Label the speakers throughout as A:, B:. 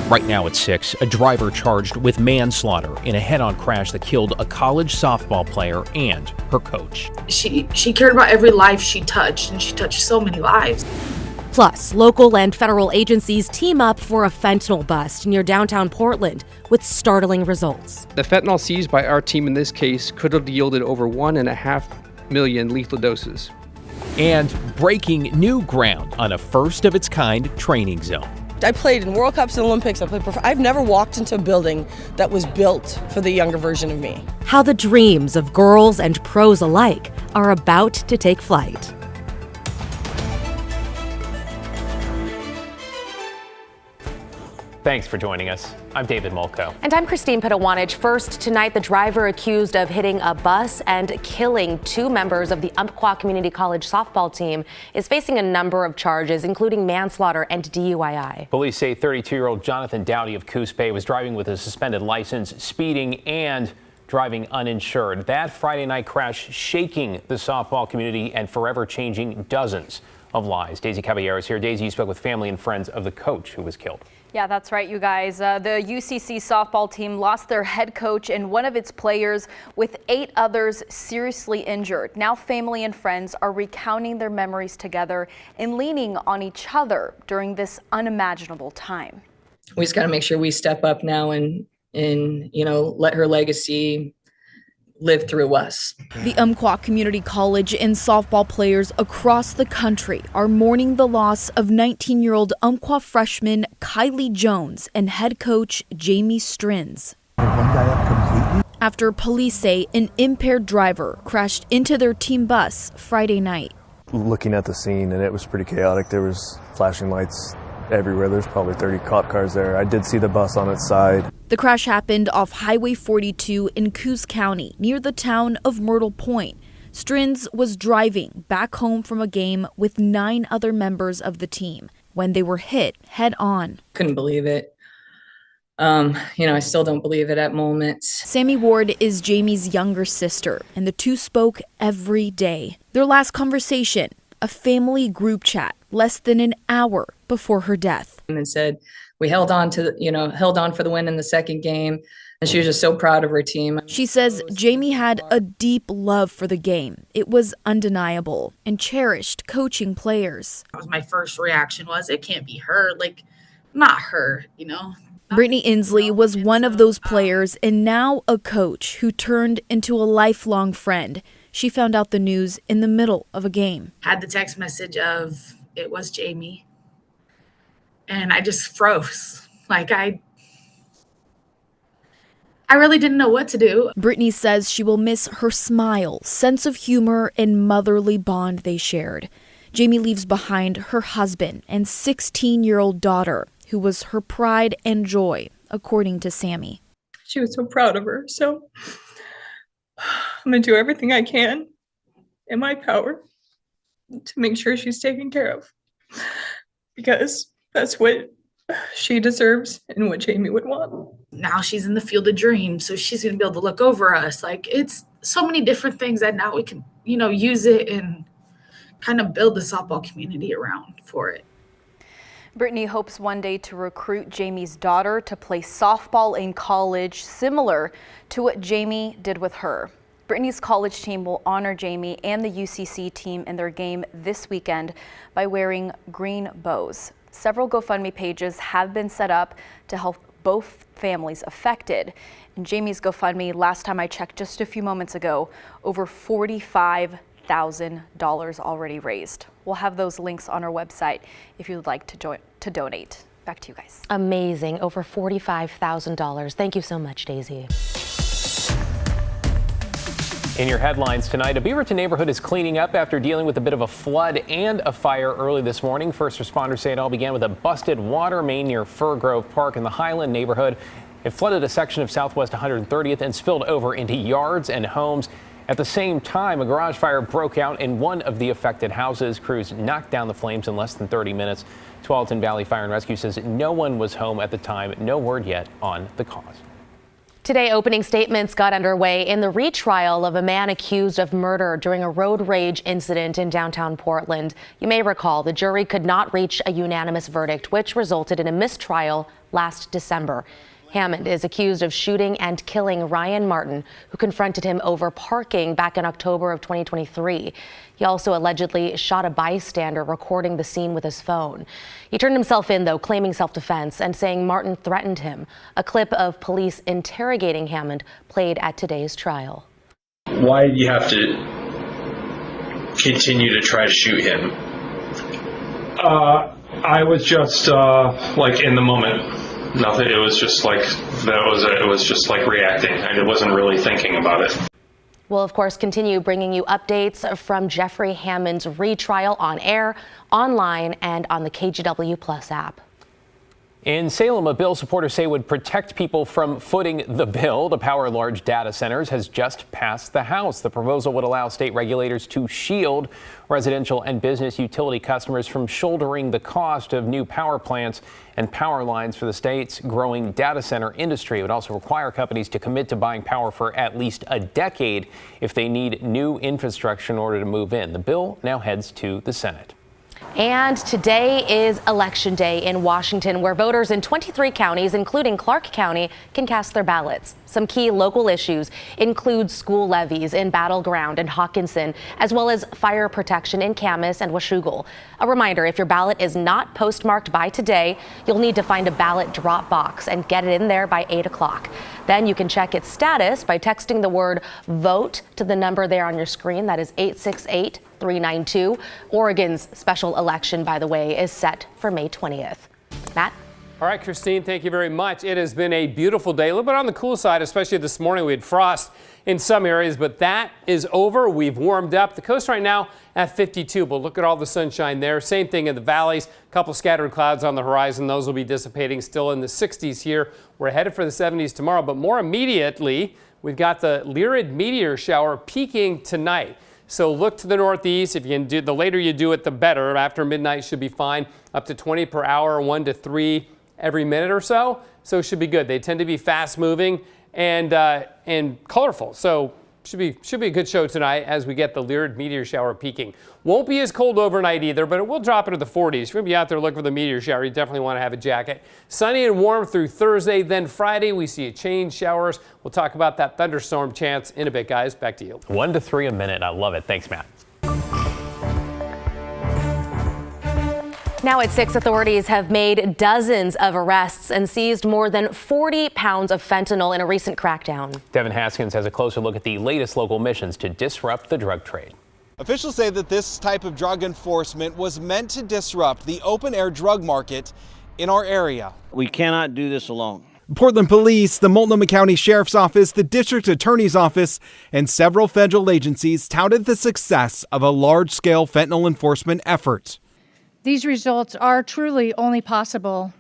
A: Right now at 6, a driver charged with manslaughter in a head-on crash that killed a college softball player and her coach.
B: She cared about every life she touched, and she touched so many lives.
C: Plus, local and federal agencies team up for a fentanyl bust near downtown Portland with startling results.
D: The fentanyl seized by our team in this case could have yielded over 1.5 million lethal doses.
A: And breaking new ground on a first-of-its-kind training zone.
E: I played in World Cups and Olympics. I've never walked into a building that was built for the younger version of me.
C: How the dreams of girls and pros alike are about to take flight.
F: Thanks for joining us. I'm David Molko.
C: And I'm Christine Pitawanich. First, tonight, the driver accused of hitting a bus and killing 2 members of the Umpqua Community College softball team is facing a number of charges, including manslaughter and DUI.
F: Police say 32-year-old Jonathan Dowdy of Coos Bay was driving with a suspended license, speeding and driving uninsured. That Friday night crash shaking the softball community and forever changing dozens of lives. Daisy Caballero is here. Daisy, you spoke with family and friends of the coach who was killed.
G: Yeah, that's right, you guys. The UCC softball team lost their head coach and one of its players, with 8 others seriously injured. Now family and friends are recounting their memories together and leaning on each other during this unimaginable time.
H: We just got to make sure we step up now and let her legacy live through us.
I: The Umpqua Community College and softball players across the country are mourning the loss of 19-year-old Umpqua freshman Kylie Jones and head coach Jamie Strins. After police say an impaired driver crashed into their team bus Friday night.
J: Looking at the scene, and it was pretty chaotic. There was flashing lights everywhere. There's probably 30 cop cars there. I did see the bus on its side.
I: The crash happened off Highway 42 in Coos County, near the town of Myrtle Point. Strins was driving back home from a game with 9 other members of the team when they were hit head on.
H: Couldn't believe it. I still don't believe it at moments.
I: Sammy Ward is Jamie's younger sister, and the two spoke every day. Their last conversation, a family group chat, less than an hour before her death.
H: And said, we held on for the win in the second game. And she was just so proud of her team.
I: She says Jamie had a deep love for the game. It was undeniable and cherished coaching players.
B: That was my first reaction was, it can't be her, not her,
I: Brittany Inslee was one of those players and now a coach who turned into a lifelong friend. She found out the news in the middle of a game.
B: Had the text message of, it was Jamie. And I just froze. I really didn't know what to do.
I: Brittany says she will miss her smile, sense of humor, and motherly bond they shared. Jamie leaves behind her husband and 16-year-old daughter, who was her pride and joy, according to Sammy.
H: She was so proud of her. So I'm going to do everything I can in my power to make sure she's taken care of. Because that's what she deserves and what Jamie would want.
B: Now she's in the field of dreams, so she's going to be able to look over us. It's so many different things that now we can, use it and kind of build the softball community around for it.
G: Brittany hopes one day to recruit Jamie's daughter to play softball in college, similar to what Jamie did with her. Brittany's college team will honor Jamie and the UCC team in their game this weekend by wearing green bows. Several GoFundMe pages have been set up to help both families affected. And Jamie's GoFundMe, last time I checked just a few moments ago, over $45,000 already raised. We'll have those links on our website if you'd like to donate. Back to you guys.
C: Amazing. Over $45,000. Thank you so much, Daisy.
F: In your headlines tonight, a Beaverton neighborhood is cleaning up after dealing with a bit of a flood and a fire early this morning. First responders say it all began with a busted water main near Fir Grove Park in the Highland neighborhood. It flooded a section of Southwest 130th and spilled over into yards and homes. At the same time, a garage fire broke out in one of the affected houses. Crews knocked down the flames in less than 30 minutes. Tualatin Valley Fire and Rescue says no one was home at the time. No word yet on the cause.
C: Today, opening statements got underway in the retrial of a man accused of murder during a road rage incident in downtown Portland. You may recall the jury could not reach a unanimous verdict, which resulted in a mistrial last December. Hammond is accused of shooting and killing Ryan Martin, who confronted him over parking back in October of 2023. He also allegedly shot a bystander recording the scene with his phone. He turned himself in, though, claiming self-defense and saying Martin threatened him. A clip of police interrogating Hammond played at today's trial.
K: Why did you have to continue to try to shoot him?
L: I was just like in the moment. Nothing. It was just like it was just like reacting. I wasn't really thinking about it.
C: We'll, of course, continue bringing you updates from Jeffrey Hammond's retrial on air, online, and on the KGW Plus app.
F: In Salem, a bill supporters say would protect people from footing the bill to power large data centers has just passed the House. The proposal would allow state regulators to shield residential and business utility customers from shouldering the cost of new power plants and power lines for the state's growing data center industry. It would also require companies to commit to buying power for at least a decade if they need new infrastructure in order to move in. The bill now heads to the Senate.
C: And today is Election Day in Washington, where voters in 23 counties, including Clark County, can cast their ballots. Some key local issues include school levies in Battleground and Hawkinson, as well as fire protection in Camas and Washougal. A reminder, if your ballot is not postmarked by today, you'll need to find a ballot drop box and get it in there by 8 o'clock. Then you can check its status by texting the word VOTE to the number there on your screen. That is 868-392. Oregon's special election, by the way, is set for May 20th. Matt?
M: All right, Christine, thank you very much. It has been a beautiful day, a little bit on the cool side, especially this morning. We had frost in some areas, but that is over. We've warmed up. The coast right now at 52, but look at all the sunshine there. Same thing in the valleys. A couple scattered clouds on the horizon. Those will be dissipating, still in the 60s here. We're headed for the 70s tomorrow, but more immediately, we've got the Lyrid meteor shower peaking tonight. So look to the northeast. If you can do, the later you do it, the better. After midnight should be fine. Up to 20 per hour, 1 to 3 every minute or so. So it should be good. They tend to be fast moving and colorful. So should be a good show tonight as we get the Lyrid meteor shower peaking. Won't be as cold overnight either, but it will drop into the 40s. If you're going to be out there looking for the meteor shower, you definitely want to have a jacket. Sunny and warm through Thursday. Then Friday, we see a change showers. We'll talk about that thunderstorm chance in a bit, guys. Back to you.
F: 1 to 3 a minute. I love it. Thanks, Matt.
C: Now at 6, authorities have made dozens of arrests and seized more than 40 pounds of fentanyl in a recent crackdown.
F: Devin Haskins has a closer look at the latest local missions to disrupt the drug trade.
N: Officials say that this type of drug enforcement was meant to disrupt the open-air drug market in our area.
O: We cannot do this alone.
P: Portland Police, the Multnomah County Sheriff's Office, the District Attorney's Office, and several federal agencies touted the success of a large-scale fentanyl enforcement effort.
Q: These results are truly only possible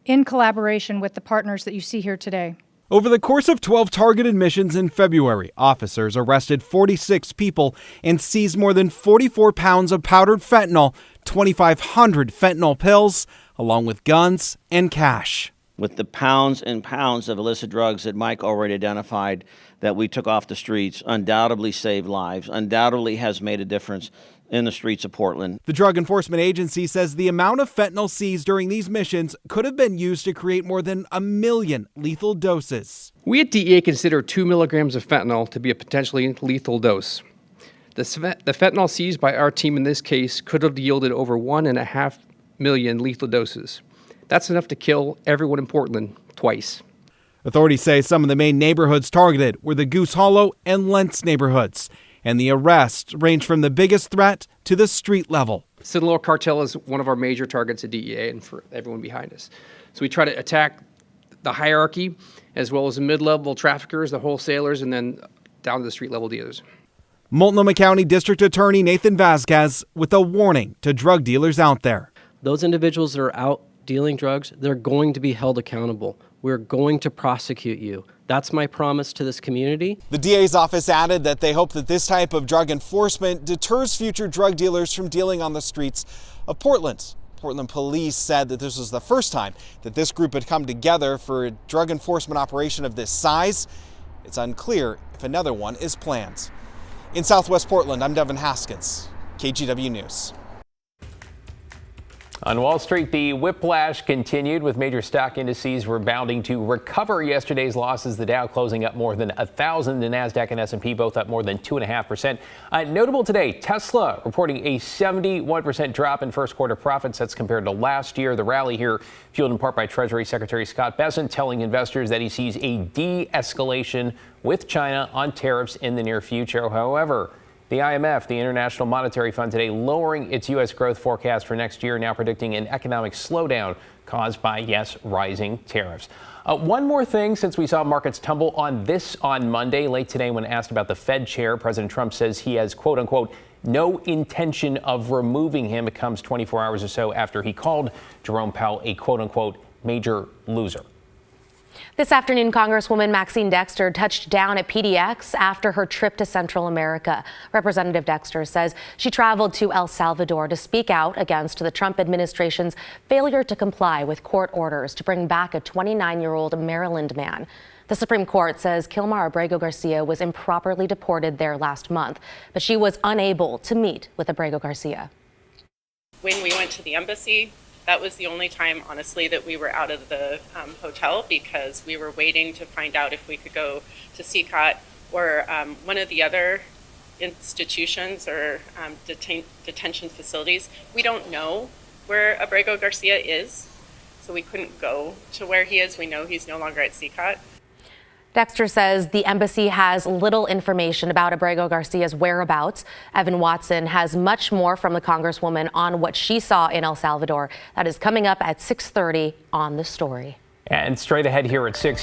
Q: in collaboration with the partners that you see here today.
P: Over the course of 12 targeted missions in February, officers arrested 46 people and seized more than 44 pounds of powdered fentanyl, 2,500 fentanyl pills, along with guns and cash.
O: With the pounds and pounds of illicit drugs that Mike already identified that we took off the streets, undoubtedly saved lives, undoubtedly has made a difference in the streets of Portland.
P: The Drug Enforcement Agency says the amount of fentanyl seized during these missions could have been used to create more than 1 million lethal doses.
D: We at DEA consider 2 milligrams of fentanyl to be a potentially lethal dose. The fentanyl seized by our team in this case could have yielded over 1.5 million lethal doses. That's enough to kill everyone in Portland twice.
P: Authorities say some of the main neighborhoods targeted were the Goose Hollow and Lentz neighborhoods, and the arrests range from the biggest threat to the street level.
D: Sinaloa cartel is one of our major targets at DEA and for everyone behind us. So we try to attack the hierarchy as well as the mid-level traffickers, the wholesalers, and then down to the street-level dealers.
P: Multnomah County District Attorney Nathan Vasquez with a warning to drug dealers out there.
R: Those individuals that are out dealing drugs, they're going to be held accountable. We're going to prosecute you. That's my promise to this community.
N: The DA's office added that they hope that this type of drug enforcement deters future drug dealers from dealing on the streets of Portland. Portland police said that this was the first time that this group had come together for a drug enforcement operation of this size. It's unclear if another one is planned. In Southwest Portland, I'm Devin Haskins, KGW News.
F: On Wall Street, the whiplash continued with major stock indices rebounding to recover yesterday's losses. The Dow closing up more than 1,000. The Nasdaq and S&P both up more than 2.5%. Notable today, Tesla reporting a 71% drop in first quarter profits. That's compared to last year. The rally here fueled in part by Treasury Secretary Scott Bessent telling investors that he sees a de-escalation with China on tariffs in the near future. However, the IMF, the International Monetary Fund, today lowering its U.S. growth forecast for next year, now predicting an economic slowdown caused by, yes, rising tariffs. One more thing, since we saw markets tumble on Monday, late today, when asked about the Fed chair, President Trump says he has, quote unquote, no intention of removing him. It comes 24 hours or so after he called Jerome Powell a, quote unquote, major loser.
C: This afternoon, Congresswoman Maxine Dexter touched down at PDX after her trip to Central America. Representative Dexter says she traveled to El Salvador to speak out against the Trump administration's failure to comply with court orders to bring back a 29-year-old Maryland man. The Supreme Court says Kilmar Abrego Garcia was improperly deported there last month, but she was unable to meet with Abrego Garcia.
S: When we went to the embassy, that was the only time, honestly, that we were out of the hotel, because we were waiting to find out if we could go to CCOT or one of the other institutions or detention facilities. We don't know where Abrego Garcia is, so we couldn't go to where he is. We know he's no longer at CCOT.
C: Dexter says the embassy has little information about Abrego Garcia's whereabouts. Evan Watson has much more from the Congresswoman on what she saw in El Salvador. That is coming up at 6:30 on The Story.
F: And straight ahead here at 6.